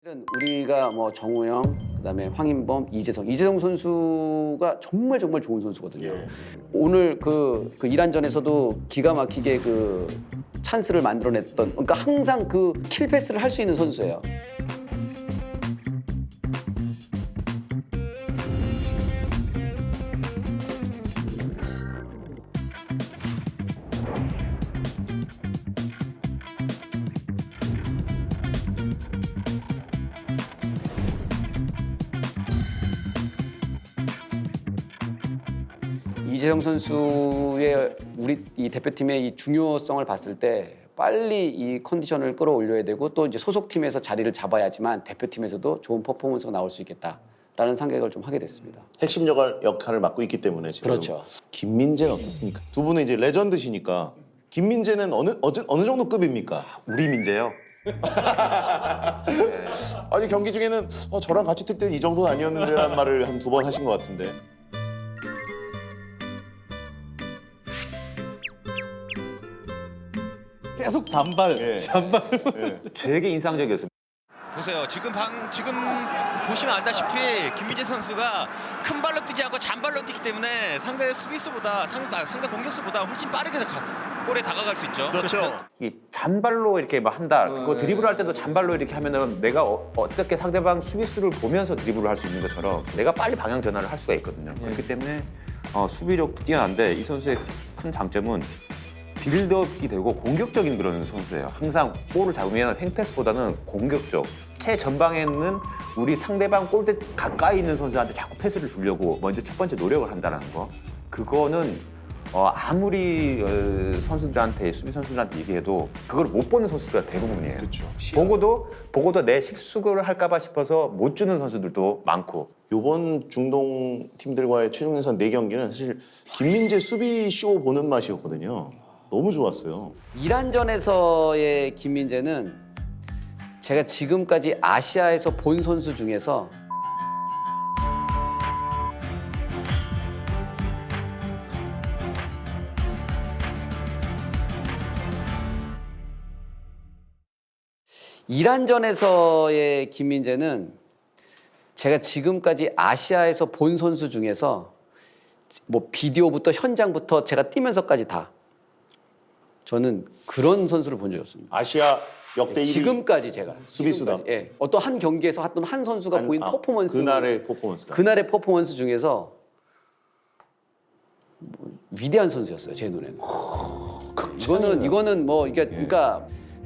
우리가 뭐 정우영, 그다음에 황인범, 이재성 선수가 정말 좋은 선수거든요. 오늘 그 이란전에서도 기가 막히게 그 찬스를 만들어냈던, 그러니까 항상 그 킬 패스를 할 수 있는 선수예요. 이재성 선수의 우리 이 대표팀의 이 중요성을 봤을 때 빨리 이 컨디션을 끌어올려야 되고 또 이제 소속팀에서 자리를 잡아야지만 대표팀에서도 좋은 퍼포먼스가 나올 수 있겠다라는 생각을 좀 하게 됐습니다. 핵심 역할을 맡고 있기 때문에 지금. 그렇죠. 김민재는 어떻습니까? 두 분은 이제 레전드시니까 김민재는 어느 정도 급입니까? 우리 민재요? 아니 경기 중에는 저랑 같이 뛸 때는 이 정도는 아니었는데라는 말을 한 2번 하신 것 같은데. 계속 잔발. 되게 인상적이었어요. 보세요. 지금 보시면 알다시피 김민재 선수가 큰 발로 뛰지 않고 잔발로 뛰기 때문에 상대 수비수보다 상대 공격수보다 훨씬 빠르게 골에 다가갈 수 있죠. 그렇죠. 이 잔발로 이렇게 막 한다. 그 드리블 할 때도 잔발로 이렇게 하면은 내가 어떻게 상대방 수비수를 보면서 드리블을 할 수 있는 것처럼 내가 빨리 방향 전환을 할 수가 있거든요. 그렇기 때문에 수비력도 뛰어난데 이 선수의 큰 장점은 빌드업이 되고 공격적인 그런 선수예요. 항상 볼을 잡으면 횡패스보다는 공격적. 최전방에는 우리 상대방 골대 가까이 있는 선수한테 자꾸 패스를 주려고 먼저 첫 번째 노력을 한다는 거. 그거는 아무리 선수들한테 수비 선수들한테 얘기해도 그걸 못 보는 선수가 대부분이에요. 그렇죠. 보고도 내 실수를 할까봐 싶어서 못 주는 선수들도 많고. 이번 중동 팀들과의 최종 예선 4경기는 사실 김민재 수비 쇼 보는 맛이었거든요. 너무 좋았어요. 이란전에서의 김민재는 제가 지금까지 아시아에서 본 선수 중에서 이란전에서의 김민재는 제가 지금까지 아시아에서 본 선수 중에서 뭐 비디오부터 현장부터 제가 뛰면서까지 다 저는 그런 선수를 본 적이 없습니다. 아시아 역대 1위 지금까지 제가 수비수다. 지금까지, 예, 어떤 한 경기에서 어떤 한 선수가 보인 퍼포먼스, 그날의 퍼포먼스가. 그날의 퍼포먼스 중에서 뭐 위대한 선수였어요, 제 눈에는. 이거는 뭐 그러니까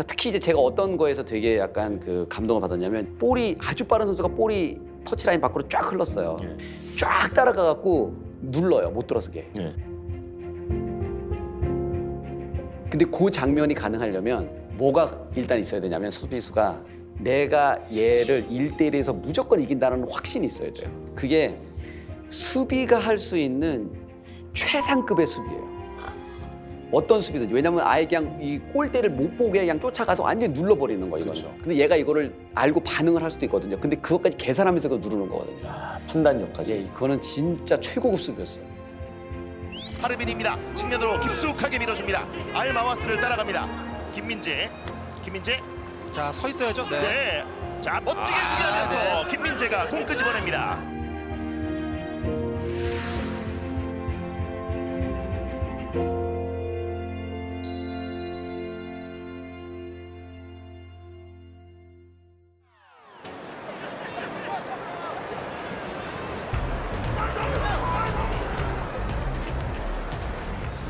특히 이제 제가 어떤 거에서 되게 약간 그 감동을 받았냐면 볼이 아주 빠른 선수가 볼이 터치라인 밖으로 쫙 흘렀어요. 쫙 따라가 갖고 눌러요, 못 들어서게. 근데 그 장면이 가능하려면 뭐가 일단 있어야 되냐면 수비수가 내가 얘를 1대1에서 무조건 이긴다는 확신이 있어야 돼요. 그게 수비가 할 수 있는 최상급의 수비예요. 어떤 수비든지. 왜냐면 아예 그냥 이 골대를 못 보게 그냥 쫓아가서 완전히 눌러버리는 거예요, 이거는. 그렇죠. 근데 얘가 이거를 알고 반응을 할 수도 있거든요. 근데 그것까지 계산하면서 그거 누르는 거거든요. 판단력까지. 예, 그거는 진짜 최고급 수비였어요. 하르빈입니다. 측면으로 깊숙하게 밀어줍니다. 알마와스를 따라갑니다. 김민재. 자, 서 있어야죠. 네. 자, 멋지게 수비하면서 김민재가 공 끄집어냅니다.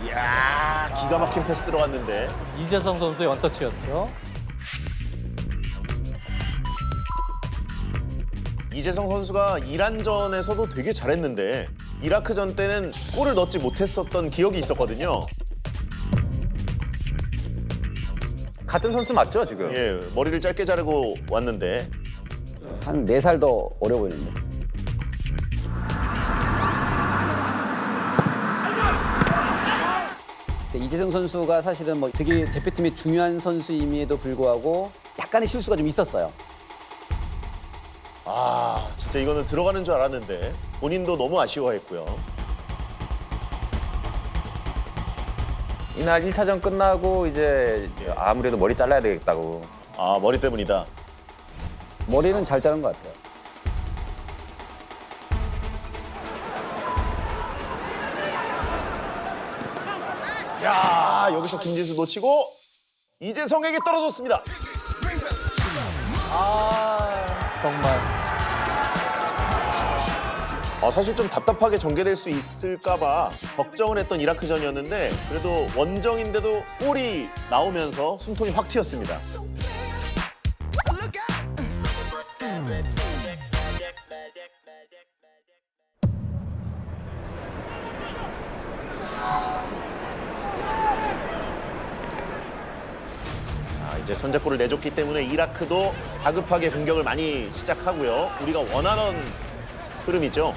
이야, 기가 막힌 패스 들어갔는데. 이재성 선수의 원터치였죠. 이재성 선수가 이란전에서도 되게 잘했는데 이라크전 때는 골을 넣지 못했었던 기억이 있었거든요. 같은 선수 맞죠, 지금? 예, 머리를 짧게 자르고 왔는데 한 4살 더 어려 보이는데. 이재성 선수가 사실은 뭐 되게 대표팀의 중요한 선수임에도 불구하고 약간의 실수가 좀 있었어요. 진짜 이거는 들어가는 줄 알았는데 본인도 너무 아쉬워했고요. 이날 1차전 끝나고 이제 아무래도 머리 잘라야 되겠다고. 머리 때문이다. 머리는 잘 자른 것 같아요. 야, 여기서 김진수 놓치고 이재성에게 떨어졌습니다. 정말. 사실 좀 답답하게 전개될 수 있을까봐 걱정을 했던 이라크전이었는데 그래도 원정인데도 골이 나오면서 숨통이 확 튀었습니다. 이제 선제골을 내줬기 때문에 이라크도 다급하게 공격을 많이 시작하고요. 우리가 원하던 흐름이죠.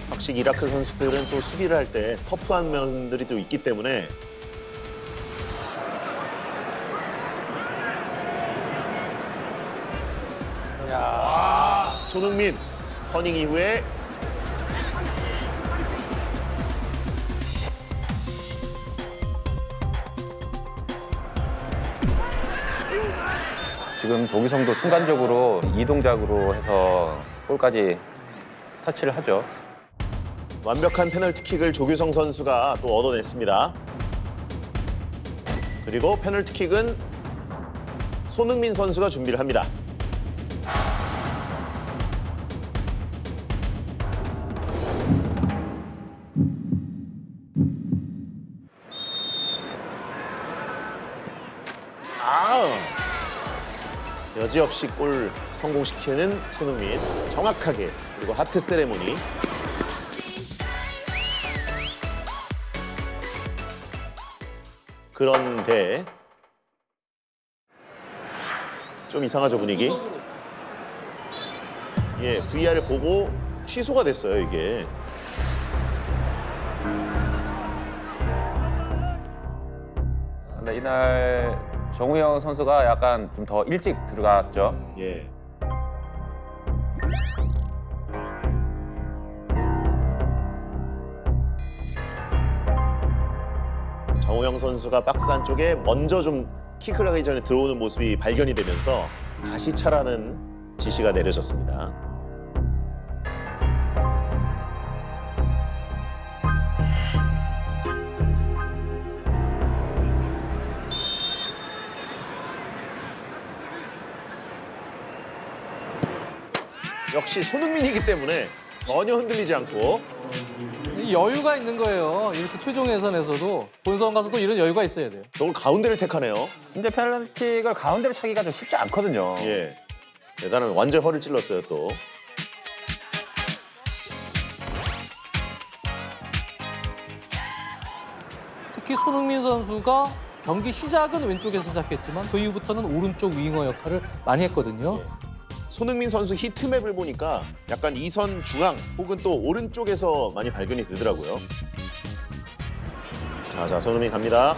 확실히 이라크 선수들은 또 수비를 할 때 터프한 면들이 또 있기 때문에 손흥민 터닝 이후에 지금 조기성도 순간적으로 이동작으로 해서 골까지 터치를 하죠. 완벽한 페널티킥을 조규성 선수가 또 얻어냈습니다. 그리고 페널티킥은 손흥민 선수가 준비를 합니다. 여지없이 골 성공시키는 손흥민. 정확하게. 그리고 하트 세레모니. 그런데 좀 이상하죠, 분위기? 예, VR을 보고 취소가 됐어요, 이게. 근데 이날 정우영 선수가 약간 좀 더 일찍 들어갔죠. 예. 정우영 선수가 박스 안쪽에 먼저 좀 킥을 하기 전에 들어오는 모습이 발견이 되면서 다시 차라는 지시가 내려졌습니다. 역시 손흥민이기 때문에 전혀 흔들리지 않고 이 여유가 있는 거예요. 이렇게 최종 예선에서도 본선 가서도 이런 여유가 있어야 돼요. 저걸 가운데를 택하네요. 근데 페널티킥을 가운데로 차기가 좀 쉽지 않거든요. 예, 대단한 완전 허를 찔렀어요 또. 특히 손흥민 선수가 경기 시작은 왼쪽에서 시작했지만 그 이후부터는 오른쪽 윙어 역할을 많이 했거든요. 손흥민 선수 히트맵을 보니까 약간 이선 중앙 혹은 또 오른쪽에서 많이 발견이 되더라고요. 자, 손흥민 갑니다.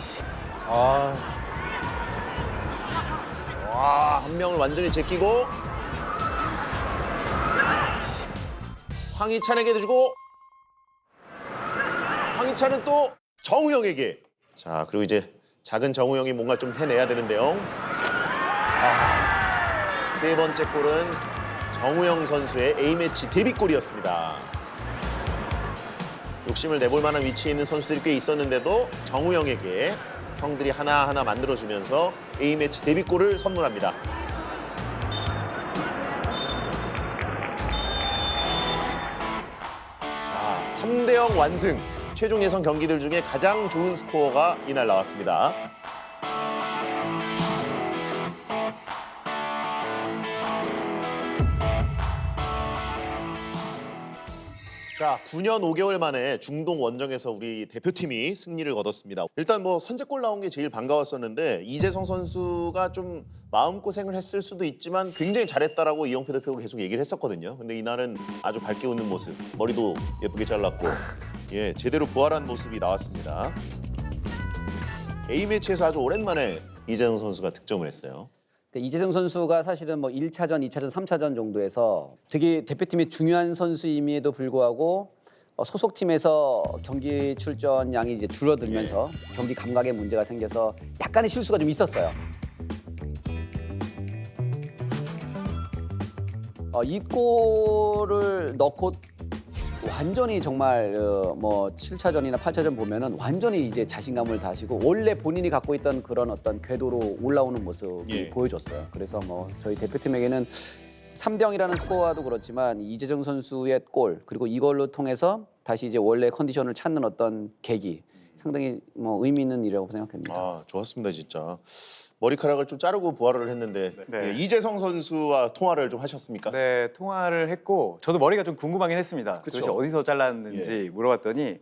와, 한 명을 완전히 제끼고 황희찬에게 주고 황희찬은 또 정우영에게. 자, 그리고 이제 작은 정우영이 뭔가 좀 해내야 되는데요. 세 번째 골은 정우영 선수의 A매치 데뷔골이었습니다. 욕심을 내볼 만한 위치에 있는 선수들이 꽤 있었는데도 정우영에게 형들이 하나하나 만들어주면서 A매치 데뷔골을 선물합니다. 자, 3대0 완승. 최종 예선 경기들 중에 가장 좋은 스코어가 이날 나왔습니다. 자, 9년 5개월 만에 중동 원정에서 우리 대표팀이 승리를 거뒀습니다. 일단 뭐 선제골 나온 게 제일 반가웠었는데 이재성 선수가 좀 마음고생을 했을 수도 있지만 굉장히 잘했다라고 이영표 대표가 계속 얘기를 했었거든요. 근데 이날은 아주 밝게 웃는 모습, 머리도 예쁘게 잘랐고 예, 제대로 부활한 모습이 나왔습니다. A매치에서 아주 오랜만에 이재성 선수가 득점을 했어요. 이재성 선수가 사실은 뭐 1차전, 2차전, 3차전 정도에서 되게 대표팀의 중요한 선수임에도 불구하고 소속팀에서 경기 출전량이 이제 줄어들면서 경기 감각에 문제가 생겨서 약간의 실수가 좀 있었어요. 이 골을 넣고 완전히 정말 뭐 7차전이나 8차전 보면은 완전히 이제 자신감을 다시고 원래 본인이 갖고 있던 그런 어떤 궤도로 올라오는 모습을 예. 보여줬어요. 그래서 뭐 저희 대표팀에게는 3대0이라는 스코어도 그렇지만 이재정 선수의 골 그리고 이걸로 통해서 다시 이제 원래 컨디션을 찾는 어떤 계기 상당히 뭐 의미 있는 일이라고 생각합니다. 아, 좋았습니다, 진짜. 머리카락을 좀 자르고 부활을 했는데 네. 예, 이재성 선수와 통화를 좀 하셨습니까? 네, 통화를 했고 저도 머리가 좀 궁금하긴 했습니다. 그쵸. 도대체 어디서 잘랐는지 물어봤더니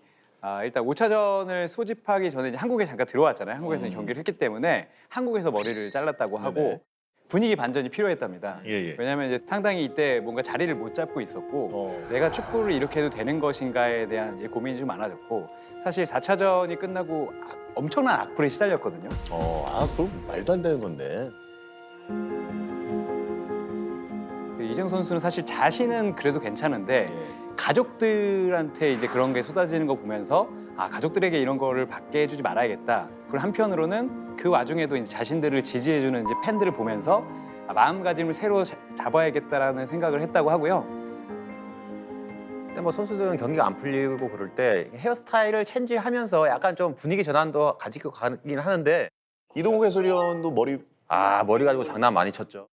일단 5차전을 소집하기 전에 이제 한국에 잠깐 들어왔잖아요. 한국에서 경기를 했기 때문에 한국에서 머리를 잘랐다고 하고 네네. 분위기 반전이 필요했답니다. 예. 왜냐하면 이제 상당히 이때 뭔가 자리를 못 잡고 있었고 내가 축구를 이렇게 해도 되는 것인가에 대한 이제 고민이 좀 많아졌고 사실 4차전이 끝나고 엄청난 악플에 시달렸거든요. 그럼 말도 안 되는 건데. 이재성 선수는 사실 자신은 그래도 괜찮은데 가족들한테 이제 그런 게 쏟아지는 거 보면서 가족들에게 이런 거를 받게 해주지 말아야겠다. 그리고 한편으로는 그 와중에도 이제 자신들을 지지해주는 이제 팬들을 보면서 마음가짐을 새로 잡아야겠다라는 생각을 했다고 하고요. 근데 뭐 선수들은 경기가 안 풀리고 그럴 때 헤어스타일을 체인지하면서 약간 좀 분위기 전환도 가지고 가긴 하는데 이동국 해설위원도 머리 머리 가지고 장난 많이 쳤죠.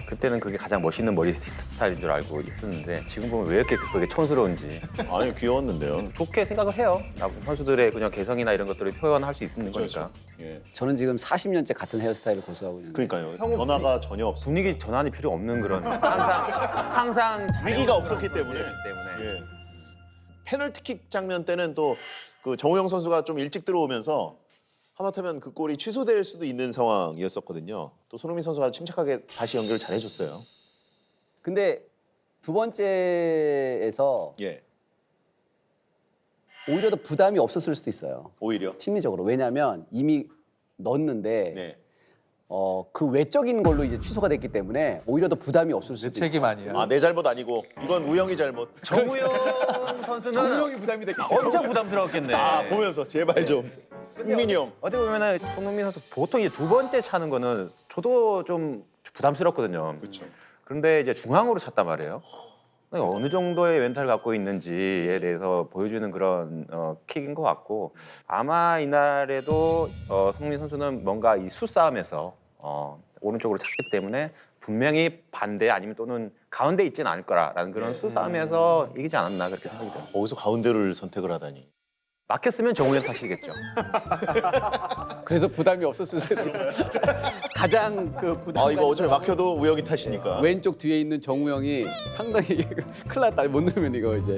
그때는 그게 가장 멋있는 머리 스타일인 줄 알고 있었는데 지금 보면 왜 이렇게 그게 촌스러운지 아니 귀여웠는데요. 좋게 생각을 해요. 선수들의 그냥 개성이나 이런 것들을 표현할 수 있는 거니까. 예. 저는 지금 40년째 같은 헤어스타일을 고수하고 있는데 그러니까요. 변화가 전혀 없습니다. 분위기 전환이 필요 없는 그런 항상 위기가 없었기 때문에. 때문에. 예. 페널티킥 장면 때는 또 그 정우영 선수가 좀 일찍 들어오면서 하마터면 그 골이 취소될 수도 있는 상황이었었거든요. 또 손흥민 선수가 침착하게 다시 연결을 잘 해줬어요. 근데 두 번째에서 예. 오히려 더 부담이 없었을 수도 있어요. 오히려. 심리적으로. 왜냐하면 이미 넣었는데 네. 그 외적인 걸로 이제 취소가 됐기 때문에 오히려 더 부담이 없을 내 수도 있어요. 책임 아니야. 내 잘못 아니고 이건 우영이 잘못. 정우영 선수는 정우영이 부담이 됐겠죠. 엄청 부담스러웠겠네. 보면서 제발 좀. 흥민이 형. 어떻게 보면은 손흥민 선수 보통 이제 두 번째 차는 거는 저도 좀 부담스럽거든요. 그렇죠. 그런데 이제 중앙으로 찼단 말이에요. 어느 정도의 멘탈을 갖고 있는지에 대해서 보여주는 그런 킥인 것 같고 아마 이날에도 손흥민 선수는 뭔가 이 수싸움에서 오른쪽으로 찼기 때문에 분명히 반대 아니면 또는 가운데 있지는 않을 거라는 그런 수싸움에서 이기지 않았나 그렇게 생각이 들어요. 거기서 가운데를 선택을 하다니. 막혔으면 정우영 탓이겠죠. 그래서 부담이 없었을 수도 있어요. 가장 그 부담. 이거 어차피 막혀도 우영이 탓이니까. 왼쪽 뒤에 있는 정우영이 상당히 큰일 났다. 못 넣으면 이거 이제.